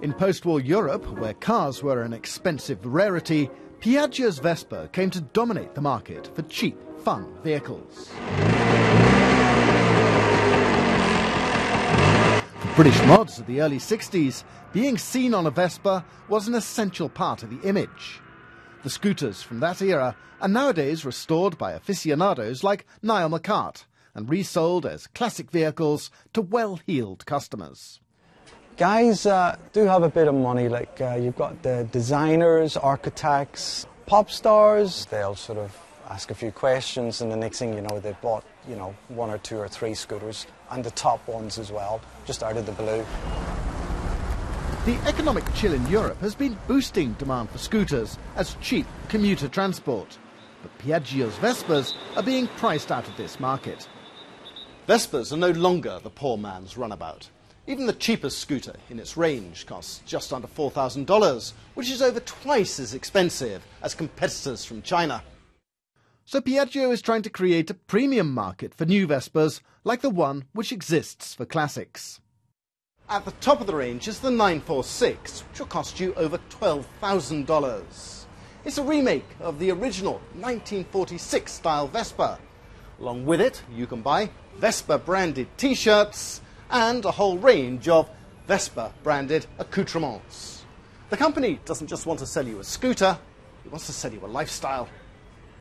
In post-war Europe, where cars were an expensive rarity, Piaggio's Vespa came to dominate the market for cheap, fun vehicles. For British mods of the early 60s, being seen on a Vespa was an essential part of the image. The scooters from that era are nowadays restored by aficionados like Niall McCart and resold as classic vehicles to well-heeled customers. Guys do have a bit of money, like you've got the designers, architects, pop stars. They'll sort of ask a few questions and the next thing you know they've bought, one or two or three scooters, and the top ones as well, just out of the blue. The economic chill in Europe has been boosting demand for scooters as cheap commuter transport. But Piaggio's Vespas are being priced out of this market. Vespas are no longer the poor man's runabout. Even the cheapest scooter in its range costs just under $4,000, which is over twice as expensive as competitors from China. So Piaggio is trying to create a premium market for new Vespas like the one which exists for classics. At the top of the range is the 946, which will cost you over $12,000. It's a remake of the original 1946 style Vespa. Along with it, you can buy Vespa branded t-shirts and a whole range of Vespa branded accoutrements. The company doesn't just want to sell you a scooter, it wants to sell you a lifestyle.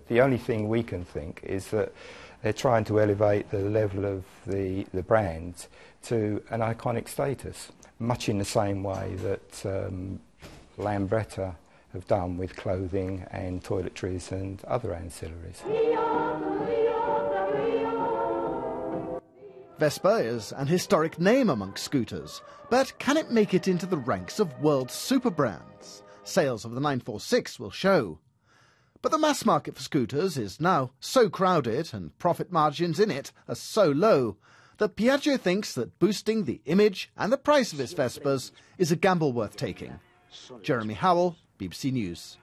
The only thing we can think is that they're trying to elevate the level of the brand to an iconic status, much in the same way that Lambretta have done with clothing and toiletries and other ancillaries. Vespa is an historic name amongst scooters, but can it make it into the ranks of world superbrands? Sales of the 946 will show. But the mass market for scooters is now so crowded and profit margins in it are so low that Piaggio thinks that boosting the image and the price of its Vespas is a gamble worth taking. Jeremy Howell, BBC News.